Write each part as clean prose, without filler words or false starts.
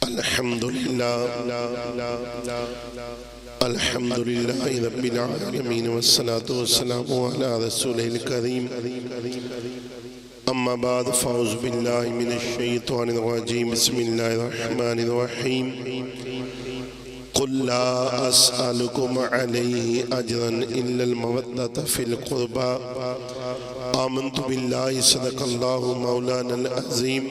الحمدللہ رب العالمین والصلاة والسلام علی رسولہ الکریم اما بعد فاعوذ باللہ من الشیطان الرجیم بسم اللہ الرحمن الرحیم قل لا اسألکم علیہ اجرا الا المودۃ فی القربى آمنت باللہ صدق اللہ مولانا العظیم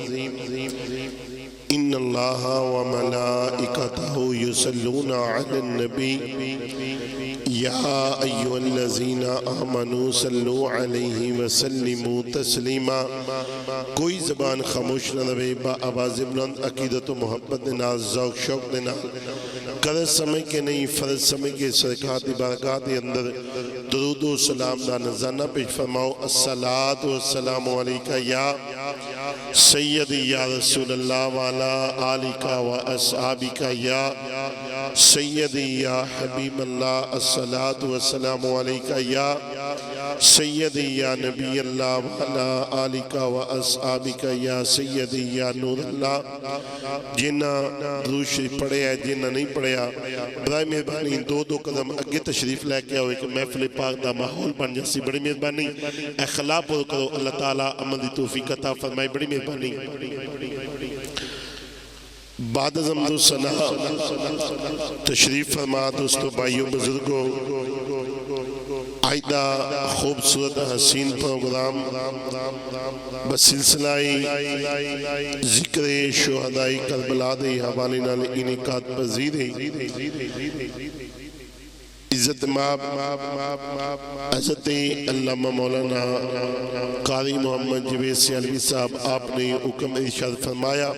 ان اللہ وملائکتہ یصلون علی النبی یا ایھا الذین آمنوا صلوا علیہ وسلموا تسلیما۔ کوئی زبان خاموش نہ رہے، با آواز بلند عقیدت و محبت دینا، ذوق شوق دینا، قدر سمجھ کے نہیں فرض سمجھ کے صدقات بارگاہ دے اندر درود و سلام دا نذرانہ پیش فرماؤ۔ الصلاۃ والسلام علیکہ یا سیدی یا رسول اللہ وعلا آلکہ و اصحابکہ یا سیدی یا حبیب اللہ۔ الصلاۃ والسلام علیکہ یا سیدی یا نبی اللہ وعلا آلکہ و اصحابکہ یا سیدی یا نور اللہ۔ جنہ درود شریف پڑھے ہے، جنہ نہیں پڑھیا، برائے مہربانی دو قدم اگے تشریف لے کے ہوئے کہ محفل پاک دا ماحول بن جاسی۔ بڑی مہربانی اخلاق پڑھ کرو، اللہ تعالیٰ عمل دی توفیق عطا فرمائے۔ بڑی مہربانی بعد از حمد و ثنا تشریف فرما دوستو بھائیوں بزرگوں، آئیدہ خوبصورت حسین پروگرام بسلسلہ ذکر شہدائی کربلا دے حوالے نال انعقاد پذیر ہے۔ عزت ماب حضرت علامہ مولانا قاری محمد جوید سیالوی صاحب، آپ نے حکم ارشاد فرمایا،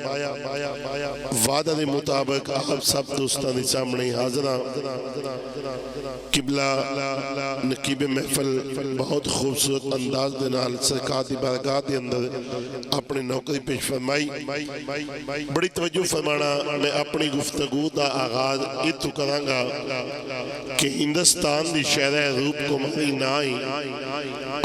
وعدہ دے مطابق آپ سب دوستان دے سامنے حاضرہ قبلہ نقیب محفل بہت خوبصورت انداز دے نال سرکار دی بارگاہ دے اندر اپنے نوکری پیش فرمائی۔ بڑی توجہ فرمانا، میں اپنی گفتگو دا آغاز اتو کروں گا کہ ہندوستان دی شہر روپ کو مری نائی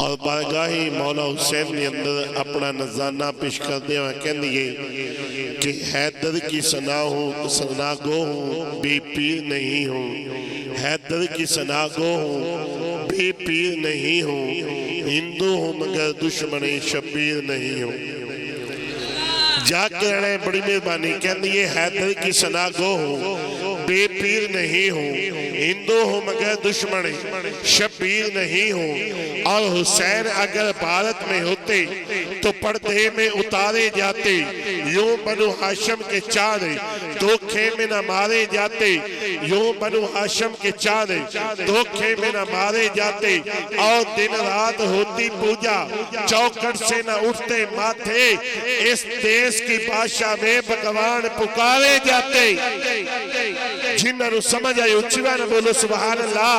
اور بارگاہ مولا حسین نے اندر اپنا نذرانہ پیش کر دیا کہہ دیئے کہ حیدر کی ثنا گو ہوں بے پیر نہیں ہوں، حیدر کی ثنا گو ہوں بے پیر نہیں ہوں، ہندو ہوں مگر دشمن شبیر نہیں ہوں۔ جا کے رہنے بڑی مہربانی کہہ دیئے حیدر کی ثنا گو ہوں بے پیر نہیں ہوں، ہندو ہوں مگر دشمن شبیر نہیں ہوں۔ اور حسین اگر بھارت میں ہوتے تو پردے میں اتارے جاتے، یوں بنو ہاشم کے چارے دھوکے میں نہ مارے جاتے، یوں بنو ہاشم کے چارے دھوکے میں نہ مارے جاتے۔ اور دن رات ہوتی پوجا، چوکٹ سے نہ اٹھتے ماتھے، اس دیس کی بادشاہ میں بھگوان پکارے جاتے۔ جنہوں نے سمجھ آئی اچھوہ نہ بولو سبحان اللہ۔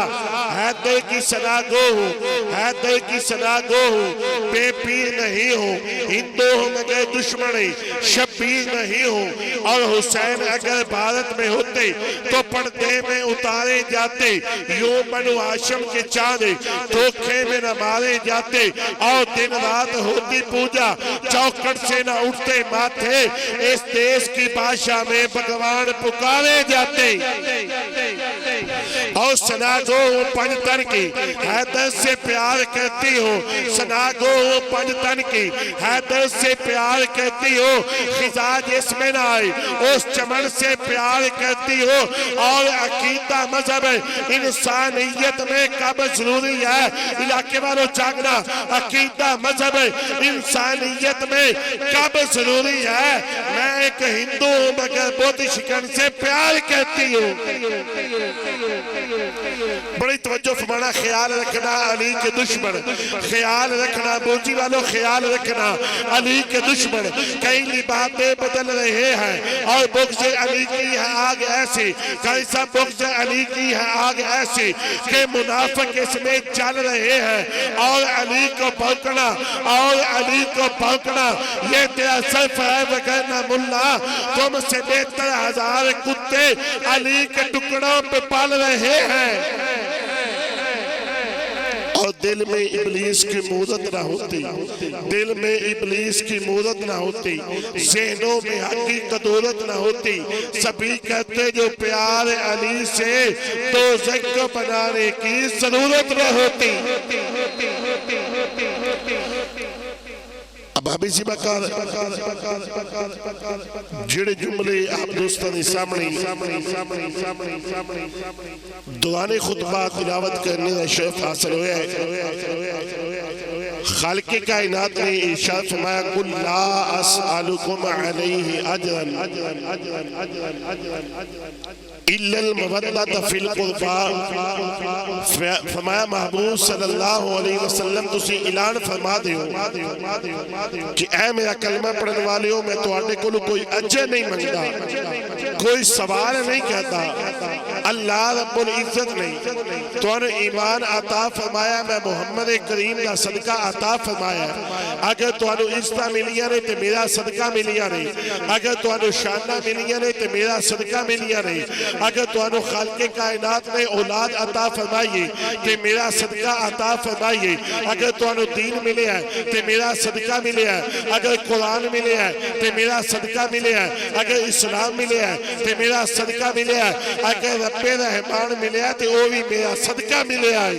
حیدر کی ثنا گو ہوں، حیدر کی ثنا گو ہوں بے پیر نہیں ہوں، ہندو ہوں مگر دشمن شبیر نہیں ہوں۔ اور حسین اگر بھارت میں ہوتے تو پردے میں اتارے جاتے، یوں بنو ہاشم کے چاندے دھوکے میں نہ مارے جاتے۔ اور دن رات ہوتی پوجا، چوکٹ سے نہ اٹھتے ماتھے، اس دیس کی بادشاہ میں بھگوان پکارے جاتے۔ اور ثنا گو ہوں پنجتن کی، حیدر سے پیار کرتی ہو، ثنا گو ہوں پنجتن کی، حیدر سے پیار کرتی ہو، خزاں جس میں نہ آئی اس چمن سے پیار کرتی ہو۔ اور عقیدہ مذہب انسانیت میں کب ضروری ہے، علاقے والوں جاگنا، عقیدہ مذہب انسانیت میں کب ضروری ہے۔ میں ایک ہندو ہوں مگر بدھ شکن سے پیار کرتی ہوں۔ بڑی توجہ فرمانا، خیال رکھنا علی کے دشمن، خیال رکھنا بوجی والوں، خیال رکھنا علی کے دشمن کئی باتیں بدل رہے ہیں۔ اور بغض علی کی ہے آگ ایسی، کیسا بغض علی کی ہے آگ ایسی کہ منافق اس میں چل رہے ہیں۔ اور علی کو بھونکنا، اور علی کو بھونکنا یہ تیرا صرف ہے، وگرنہ ملا تم سے بہتر ہزار کتے علی کے ٹکڑوں پہ پال رہے ہیں۔ اور دل میں ابلیس کی مودت نہ ہوتی، دل میں ابلیس کی مودت نہ ہوتی، ذہنوں میں حق کی قدورت نہ ہوتی، سبھی کہتے جو پیار علی سے دوزخ کو بنانے کی ضرورت نہ ہوتی۔ اب ابھی سی بکار جڑے جملے آپ دوستانی سامنے دعانے خطبہ تلاوت کرنے کا شرف حاصل ہویا ہے۔ خالق کائنات نے ارشاد فرمایا قل لا اسألکم علیہ اجرا الا المودۃ فی القربى، فرمایا محبوب صلی اللہ علیہ وسلم تسی اعلان فرما دیو کہ اے میرا کلمہ پڑھنے والے ہو، میں تواڈے کولوں کوئی اجر نہیں منگدا، کوئی سوال نہیں کہتا، اللہ رب العزت نے تواڈے ایمان عطا فرمایا، میں محمد کریم دا صدقہ عطا فرمایا، اگر تواڈو عزت ملیاں نے تے میرا صدقہ ملیا نہیں، اگر تواڈو شانہ ملیاں نے تے میرا صدقہ ملیا نہیں، اگر تواڈو خالق کائنات نے اولاد عطا فرمائیے تے میرا صدقہ عطا فرمائیے، اگر تواڈو دین ملے ہے تے میرا صدقہ ملے ہے، اگر قرآن ملے ہے تے میرا صدقہ ملے ہے، اگر اسلام ملے ہے تے میرا صدقہ ملے ہے، اگر رب رحمان ملے ہے تے وہ بھی میرا صدقہ ملے ہے۔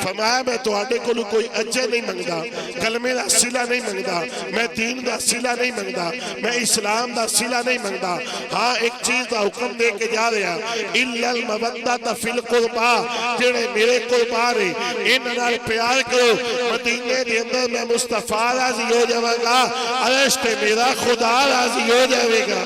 فرمایا میں تواڈے کولوں کوئی اجر نہیں منگدا، کلمے دا صلہ نہیں منگدا، میں دین دا صلہ نہیں منگدا، میں اسلام دا صلہ نہیں منگدا، ہاں ایک چیز دا حکم دے کے جا رہا الا المودۃ فی القربى، جڑے میرے قربا نے انہاں نال پیار کرو، مدینے دے اندر میں مصطفیٰ راضی ہو جاواں گا، عرش تے میرا خدا راضی ہو جاوے گا۔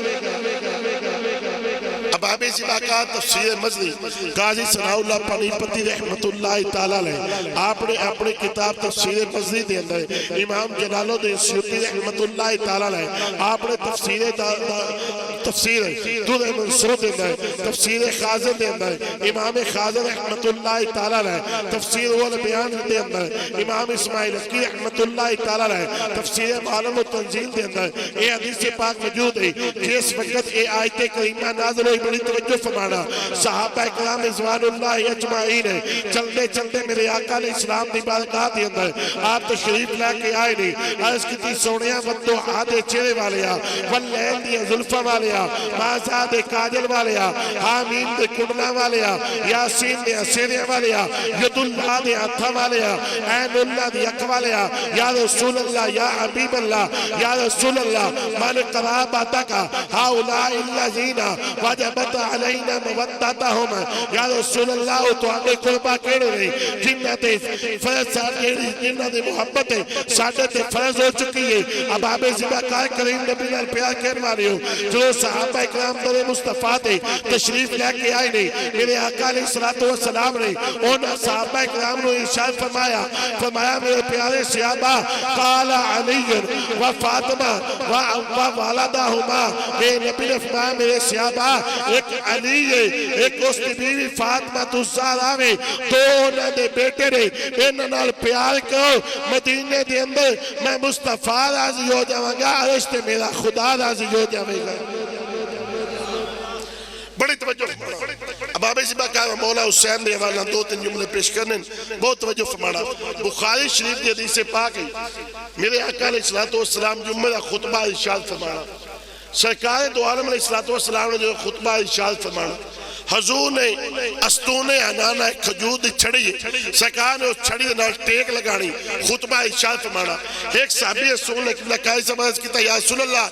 اب آبی سی باقا تفسیر مزنی قاضی ثناء اللہ پانی پتی رحمت اللہ تعالیٰ لے آپ نے اپنی کتاب تفسیر مزنی دے اندر امام جلال الدین سیوطی رحمت اللہ تعالیٰ لے آپ نے تفسیر دور منصور دے اندر تفسیر خازن دے اندر امام خازن رحمت اللہ تعالیٰ لے تفسیر والبیان دے اندر امام اسماعیل حقی رحمت اللہ تعالیٰ لے تفسیر معلوم و تنزیل دے اندر اے حدیث پاک موجود ہے کہ اس وقت اے آیت کریمہ نازل ہوئی، بڑی توجہ فرمانا، صحابہ اکرام رضوان اللہ اجمعین ہے، چلتے چلتے میرے آقا علیہ السلام دی بارگاہ دے اندر آپ تشریف لے کے آئے نہیں، عرض کی تھی سونیاں والدعا دے چہرے والیا، واللیل دی زلفہ والیا، مازا دے کاجل والیا، حامین دے کڑنا والیا، یاسین دے اسیریہ والیا، ید اللہ دے ہتھا والیا، عین اللہ دی اک والیا، یا رسول اللہ یا حبیب اللہ یا رسول اللہ من قرابتک ہاؤلاء الذین وجبت علینا مودتہم، یا رسول اللہ تو آنے قربہ کیڑے رہے جنہ تے فرض جنہ تے محبت ہے ساڑھے تے فرض ہو چکی ہے۔ اب آپ زبا کار کریم نبی نال پیار کہنے والے ہو جو صحابہ اکرام در مصطفیٰ تے تشریف لے کے آئے نہیں، میرے آقا علیہ السلام نے ان صحابہ اکرام نے ارشاد فرمایا میرے پیارے صحابہ قال علی و فاطمہ و والدہما، میرے نبی نے فرمایا میرے صحابہ ایک علی ہے، ایک اس کی بیوی فاطمہ الزہرا میں، دو انہوں نے بیٹے نے، انہوں نے پیار کرو، مدینے دے اندر میں مصطفیٰ راضی ہو جاواں گا، عرش تے میرا خدا راضی ہو جاوے گا۔ بڑی توجہ اب آبی سی باقا مولا حسین دے حوالہ دو تین جملے پیش کرنے بہت توجہ فرمانا۔ بخاری شریف دی حدیث سے پاک ہے، میرے آقا علیہ السلام جمعہ خطبہ ارشاد فرمانا، سرکار دو عالم علیہ السلام نے جو خطبہ ارشاد فرمانا، حضور نے استونے انانا ایک کھجور دی چھڑی ہے، سرکار نے اس چھڑی دے نال ٹیک لگانی، خطبہ ارشاد فرمانا، ایک صحابی رسول نے قبلہ کائی سمجھ کیتا یا رسول اللہ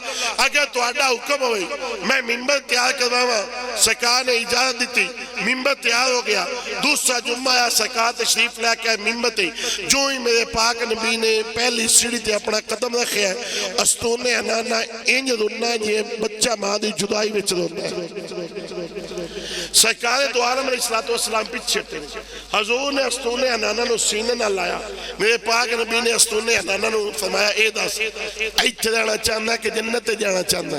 اگر تو آڈا حکم ہوئی میں ممبر تیار کرواما، سرکار نے اجازت دیتی، ممبر تیار ہو گیا، دوسرا جمعہ یا سرکار تشریف لے کے ممبر تے جو ہی میرے پاک نبی نے پہلی سیڑھی تے اپنا قدم رکھے ہیں، استونے انانا انج رننا یہ بچہ ماں دی جدائی وچ رننا ہے۔ سرکار دو عالم علیہ السلام پیچھے تھے، حضور نے استونے انانا نو سینے نہ لایا، میرے پاک نبی نے استونے انانا نو فرمایا اے دس ایتھے جانا چاہنا کہ جنت جانا چاہنا،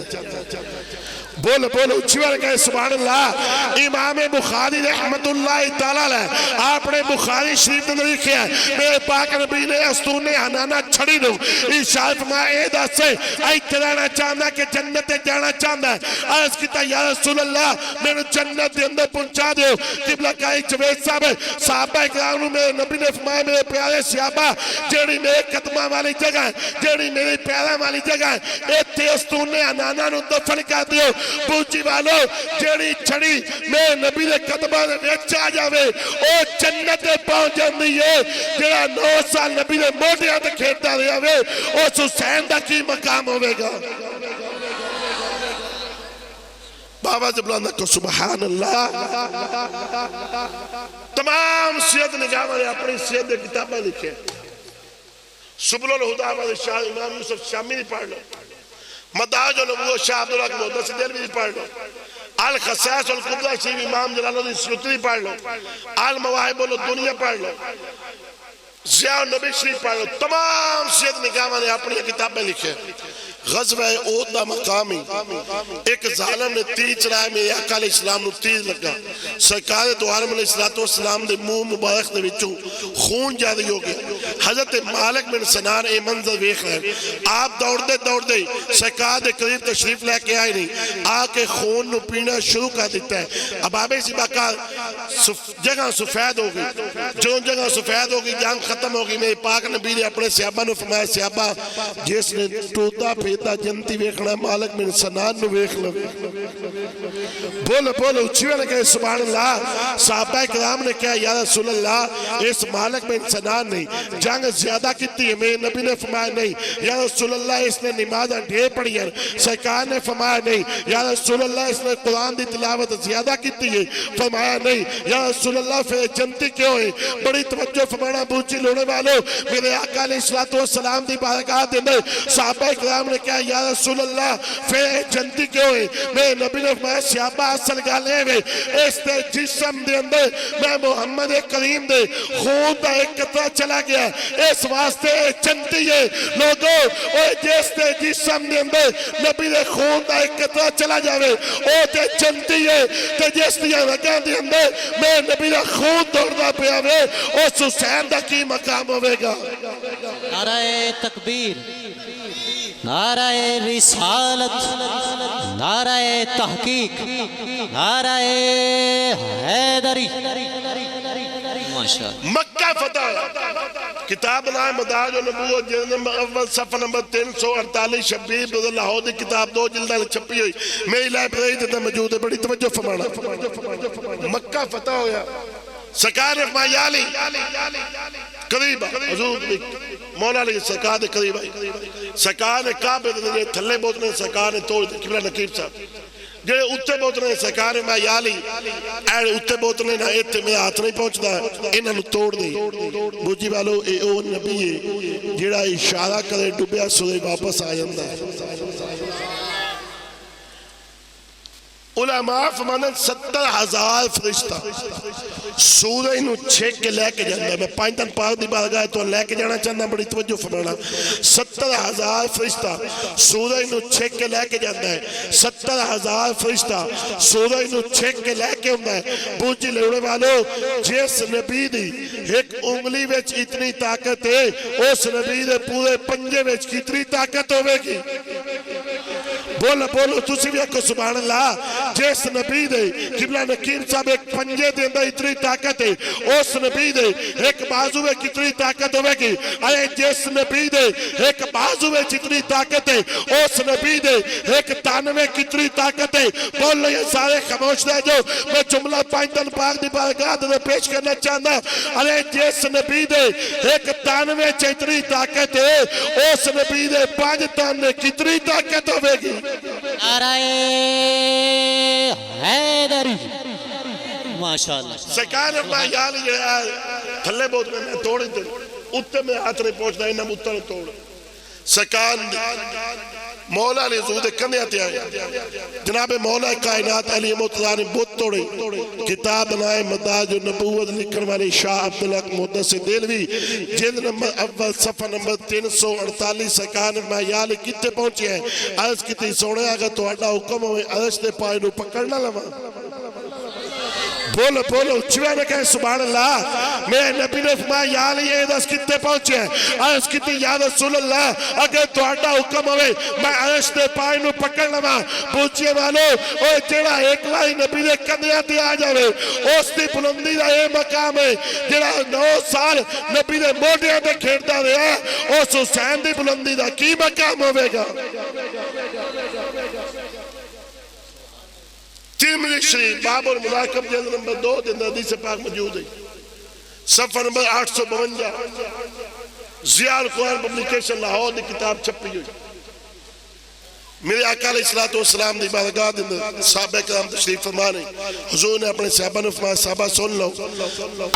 بولو اچھی بار کہے سبحان اللہ۔ امام بخاری رحمت اللہ تعالیٰ لے آپ نے بخاری شریف نے لکھے ہیں میرے پاک نبی نے استونے انانا چھڑی نو ارشاد فرمایا اے دس سے ایتھے رہنا چاہنا کہ جنت جانا چاہنا ہے، عرض کیتا یا رسول اللہ میں نے جنت دے اندر پہنچا دیو قبلہ کائی جوید صاحب صحابہ اکرام میں نبی نے فرمایا میرے پیارے صحابہ جیڑی میرے قدمہ والی جگہ ہے جیڑی میری پیارا والی جگہ ہے ایتھے استون نے انانا نو دفن کر دیو بوجی والو جیڑی چھڑی میرے نبی نے قدمہ نے ویچ آ جاوے او جنت پہنچ جاندی ہے جیڑا 9 سال نبی نے موٹیاں تے کھیلتا رہا وے اس حسین دا کی مقام ہوئے گا بابا جبلاندہ کو سبحان اللہ تمام سید نگاہ نے اپنی سید کتابیں لکھے سبل الہدا والے شاہ امام یوسف شامی نہیں پڑھ لو مداج النبوت شاہ عبداللہ کی محدث دہلوی نہیں پڑھ لو الخصائص القبرہ شریف امام جلال الدین سیوطی پڑھ لو المواہب الدنیا پڑھ لو ضیاء النبی شریف پڑھ لو تمام سید نگاہ نے اپنی کتابیں لکھے غزوہ احد دا مقامی ایک ظالم نے تیر چلائے میرے آقا علیہ السلام نے تیر لگا سرکار دو عالم علیہ السلام دے منہ مبارک دے وچوں خون جاری ہو گیا حضرت مالک بن سنان اے منظر ویکھ رہے آپ دوڑ دے سرکار دے قریب تشریف لے کے آئے نہیں آ کے خون نو پینا شروع کر دیتا ہے اب آبے سی باقا جگہ سفید ہو گئی جو جگہ سفید ہو گئی جان ختم ہو گئی میرے پاک نبی نے اپنے صحابہ نے فرمایا صحابہ جس نے ٹوٹا پیتا جنتی ویکھنا مالک بن سنان نو ویکھ لو بولو اچھوے نے کہے سبحان اللہ صحابہ کرام نے کہا یا رسول اللہ اس مالک بن سنان نہیں جنگ زیادہ کیتی ہے میرے نبی نے فرمایا نہیں یا رسول اللہ اس نے نماز ڈھیر پڑھی ہے سرکار نے فرمایا نہیں یا رسول اللہ اس نے قرآن دی تلاوت زیادہ کیتی ہے فرمایا نہیں یا رسول اللہ پھر جنتی کیوں ہے بڑی توجہ فرمانا بوچی لوڑے والو میرے آقا علیہ السلام دی بارگاہ دے صحابہ کرام نے کہا یا رسول اللہ پھر جنتی کیوں ہے میرے نبی نے فرمایا صحابہ اصل گالے میں اس دے جسم دے اندر میں محمد کریم دے خون دا ایک قطرہ چلا گیا اس واسطے جنتی ہے لوگوں اوہ جس دے جسم دے اندر نبی دے خون دا ایک قطرہ چلا جاوے اوہ تے جنتی ہے تے جس دیا رگاں دے اندر میں نبی دے خون دوڑنا پہ آوے اس حسین دا کی مقام ہوئے گا نعرہ تکبیر نعرہ رسالت نعرہ تحقیق نعرہ حیدری مکہ فتح کتاب نام مداج النبوت جلد اول صفحہ نمبر 348 شبیر بن اللہ دی کتاب 2 جلدہ چھپی ہوئی میری لائبریری دیتا موجود ہے بڑی توجہ فرمانا مکہ فتح ہویا سرکار نے فرمایا یا علی قریب حضور مولا علیہ سرکار دے قریب آئی سرکار نے کعبے دے تھلے بوتنے سرکار نے توڑ قبلہ نقیب صاحب جڑے اتے بوتنے سرکار نے یا علی اے اتے بوتنے نہ ایتے میرا ہاتھ نہیں پہنچتا انہاں نو توڑ دی بوجی والو اے او نبی ہے جڑا اشارہ کرے ڈوبیا سورے واپس آ جاندا ہے علماء فرمانن 70,000 فرشتہ سورج نو چھک کے لے کے جانا ہے میں 5 دن پاک دی بارگاہ تو لے کے جانا چاہنا بڑی توجہ فرمانا 70,000 فرشتہ سورج نو چھک کے لے کے جانا ہے 70,000 فرشتہ سورج نو چھک کے لے کے ہونا ہے بوجی لوڑے والو جس نبی دی ایک انگلی ویچ اتنی طاقت ہے اس نبی دے پورے پنجے ویچ کتنی طاقت ہوئے گی بولو تسی بھی اکو سبحان اللہ جس نبی دے قبلہ نقیب صاحب ایک پنجے دے اندر اتنی طاقت ہے اس نبی دے ایک بازو میں کتنی طاقت ہوئے گی اے جس نبی دے ایک بازو میں جتنی طاقت ہے اس نبی دے ایک تانے میں کتنی طاقت ہے بولو یہ سارے خاموش رہ جو میں جملہ 5 دن پاک دی بارگاہ دے پیش کرنا چاہتا ارے جس نبی دے ایک تانے میں اتنی طاقت ہے اس نبی دے 5 تانے میں کتنی طاقت ہوئے گی نعرہ حیدری ماشاءاللہ سرکار نے اپنا یا علی تھلے بہت میں توڑی تھے اتے میں ہاتھ نہیں پہنچنا انہاں اتر توڑ سرکار مولا علی حضور دے کندے آتے آئے جناب مولا کائنات علی مطلع نے بہت توڑے کتاب بنائے مداج نبوت لکھن والے شاہ عبداللہ محدث دہلوی جلد نمبر اول صفحہ نمبر 348 سرکار نے فرمایا یا علی کتے پہنچے ہیں عرض کتی سونے اگر تو اڈا حکم ہوئے عرش دے پائے نو پکڑنا لما بولو بولو اچھوے میں کہیں سبحان اللہ. میرے نبی نے فرمایا یا علی اے دس کتے پہنچے ہیں. عرض کتے یا رسول اللہ اگر تہاڈا حکم ہوئے میں عرش دے پائے نو پکڑ لواں. پوچھئے والو اوہ جڑا ایک لائی نبی نے کندھیاں تے آ جاوے اس دی بلندی دا اے مقام ہے. جڑا 9 سال نبی نے موڈیاں تے کھیڑدا رہا اس حسین دی بلندی دا کی مقام ہوئے گا. ترمذی شریف باب المناقب جلد نمبر 2 دن حدیث پاک موجود ہے. صفحہ نمبر 852 ضیاء القرآن پبلیکیشن لاہور دی کتاب چھپی ہوئی. میرے آقا علیہ السلام دی بارگاہ دے اندر صحابہ کرام تشریف فرما نے. حضور نے اپنے صحابہ نے فرمایا صحابہ سن لو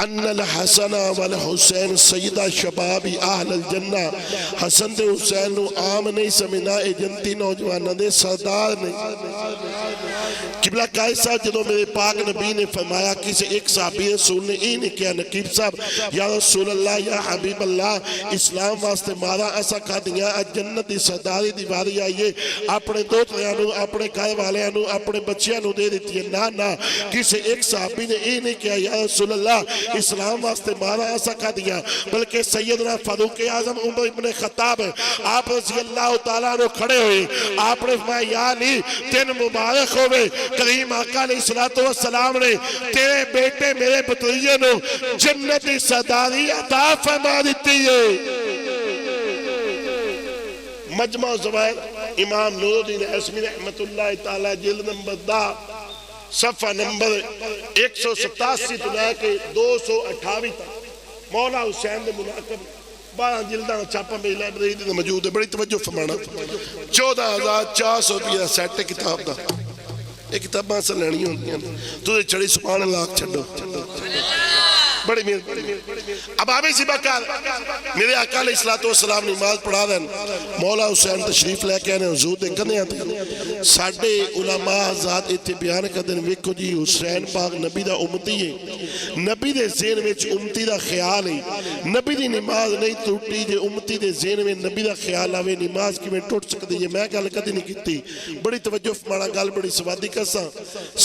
ان الحسن والحسین سیدہ شباب اہل الجنہ. حسن تے حسین نو عام نہیں سمجھنا اے جنتی نوجوانوں دے سردار نے. قبلہ قائد صاحب جدو میرے پاک نبی نے فرمایا کسی ایک صحابی رسول نے ہی نہیں کیا نقیب صاحب یا رسول اللہ یا حبیب اللہ اسلام واسطے مارا ایسا کھا دیا جنت دی سرداری دیواری آئیے اپنے دوتریانو اپنے گھر والیانو اپنے بچیانو دے دیتی ہے. نا کسی ایک صحابی نے ہی نہیں کیا یا رسول اللہ اسلام واسطے مارا ایسا کھا دیا بلکہ سیدنا فاروق اعظم عمر ابن خطاب آپ رضی اللہ تعالیٰ نے کھڑے ہوئے. آپ نے فرمایا یا علی تین مبارک ہوئے کریم آقا علیہ السلام نے تیرے بیٹے میرے بطریے نو جنتی سرداری عطا فرما دیتی ہے. مجمع زوائر امام نور الدین حسمی رحمت اللہ تعالی جلد نمبر 10 صفحہ نمبر 187 تو لے کے 228 تک مولا حسین دے مناقب 12 جلداں چھاپا میں لائبریری دے موجود ہے. بڑی توجہ فرمانا 14,400 روپیہ سیٹ کتاب دا. یہ کتاباں سے لینی ہوتی ہیں تو چڑی سبحان اللہ چھڑو بڑی اب آبی سی بکار میرے آقا علیہ السلام نماز پڑھا دیں مولا حسین تشریف لے کے آنے حضور دے کنے آتے ساڑھے علماء حضرات اتنے بیان کر دیں ویکو جی حسین پاک نبی دا امتی ہے نبی دے ذہن میں امتی دا خیال ہے نبی دی نماز نہیں ٹوٹی جے امتی دے ذہن میں نبی دا خیال آوے نماز کی میں ٹوٹ سکتی ہے. میں گل کدی نہیں کیتی بڑی توجہ فرمانا گل بڑی سوادی کسا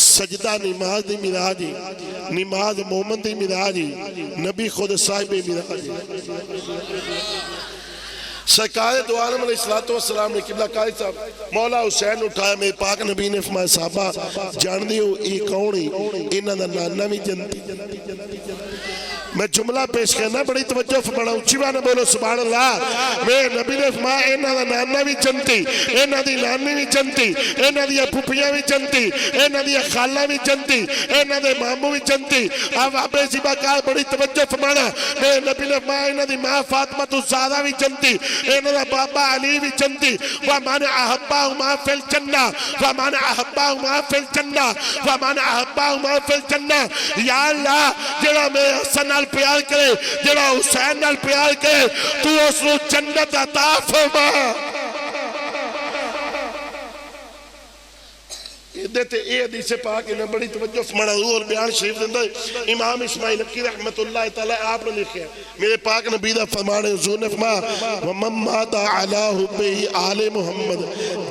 سجدہ نماز دی معراج نماز مومن دی معراج نبی خود صاحب معراج. سرکار دو عالم علیہ السلام نے قبلہ قائد صاحب مولا حسین اٹھایا میرے پاک نبی نے فرمایا صحابہ جان دیو یہ کون ہی انہاں دا نانا بھی جنتی. میں جملہ پیش کرنا بڑی توجہ فرمانا اچھی بانے بولو سبحان اللہ. میرے نبی نے فرمایا انہاں دا نانا بھی جنتی انہاں دی نانی بھی جنتی انہاں دی پھپھیاں بھی جنتی انہاں دی خالہ بھی جنتی انہاں دے ماموں بھی جنتی. اب آبے زیبا کار بڑی توجہ فرمانا میرے نبی نے فرمایا انہاں دی ماں فاطمہ الزہرا بھی جنتی انہاں دا بابا علی بھی جنتی. وَمَنْ أَحَبَّهُمَا فِي الْجَنَّةِ وَمَنْ أَحَبَّهُمَا فِي الْجَنَّةِ وَمَنْ أَحَبَّهُمَا فِي الْجَنَّةِ. یا اللہ جڑا میں حسن نال پیار کرے جڑا حسین نال پیار کرے تو اس نو جنت عطا فرما. دیتے اے حدیث پاک انہیں بڑی توجہ فرمانا روح اور بیان شریف دندہ امام اسماعیل کی رحمت اللہ تعالی آپ نے لکھے میرے پاک نبی دا فرمانے حضور نے فرمایا وَمَن مَاتَ عَلَىٰ حُبِّهِ آلِ محمد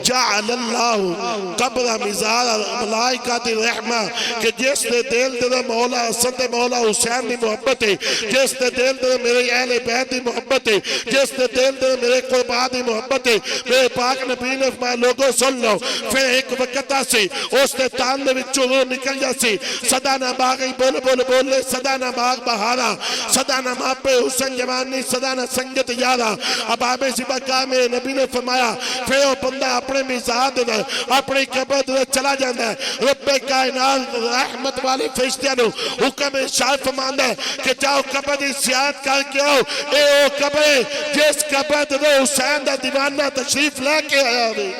جَعَلَ اللَّهُ قَبْرَ مِزَارَ ملائکۃ الرحمہ کہ جس نے دل دے مولا حسن دے مولا حسین دی محبت ہے جس نے دل دے میرے اہل بیت دی محبت ہے جس نے دل دے میرے قربا دی محبت ہے میرے پاک نبی نے فرمایا لوگوں سن لو پھر ایک وقت سے اس نے تان دے وچوں روح نکل جاسی صدا نہ باغی بول بول بولے صدا نہ باغ بہارا صدا نہ ماپے حسن جوانی صدا نہ سنگت یارا. اب آبے زبا کا میں نبی نے فرمایا پھر وہ بندہ اپنے مزاد دے اپنی قبر دے چلا جاندہ ہے رب کائنات رحمت والے فرشتیاں نو حکم ارشاد فرماندا ہے کہ جاؤ قبر دی زیارت کر کے آؤ اے او قبر جس قبر دے حسین دا دیوانہ تشریف لے کے آیا ہوئے.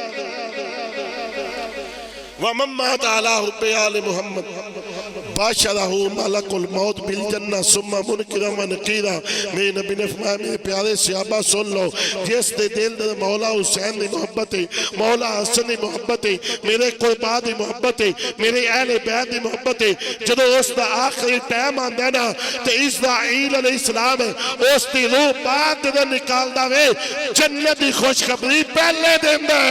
وَمَن مَاتَ عَلَىٰ حُبِّهِ آلِ محمد باشرہ ملک الموت بالجنہ ثم منکرا و نقیرا. میرے نبی نے فرمایا میرے پیارے صحابہ سن لو جس دے دل دے مولا حسین دی محبت ہے مولا حسن دی محبت ہے میرے قربا دی محبت ہے میرے اہل بیت دی محبت ہے جدو اس دا آخری ٹائم آندہ نا تو اسرائیل علیہ السلام اس دی روح بعد دے نکال دا وے جنت دی خوشخبری پہلے دن دے.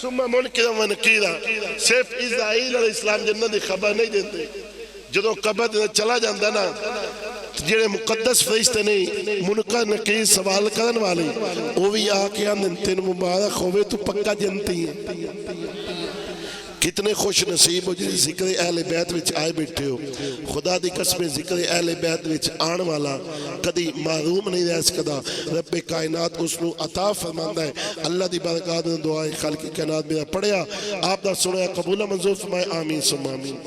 ثم منکرا و نکیرا صرف اسرائیل علیہ السلام جنت دی خبر نہیں دیتے جدو قبر دے چلا جاندہ نا جڑے مقدس فرشتے نہیں منکر نکیر سوال کرن والے وہ بھی آکے آندن تین مبارک ہوئے تو پکا جنتی ہیں کتنے خوش نصیب ہو جنہیں ذکر اہل بیت وچ آئے بیٹھے ہو خدا دی قسم ذکر اہل بیت وچ آن والا کدی محروم نہیں رہ سکدا رب کائنات اس نو عطا فرماندا ہے اللہ دی برکات دعائیں خالق کائنات میرا پڑھیا آپ دا سنیا قبول منظور فرمائے آمین ثم آمین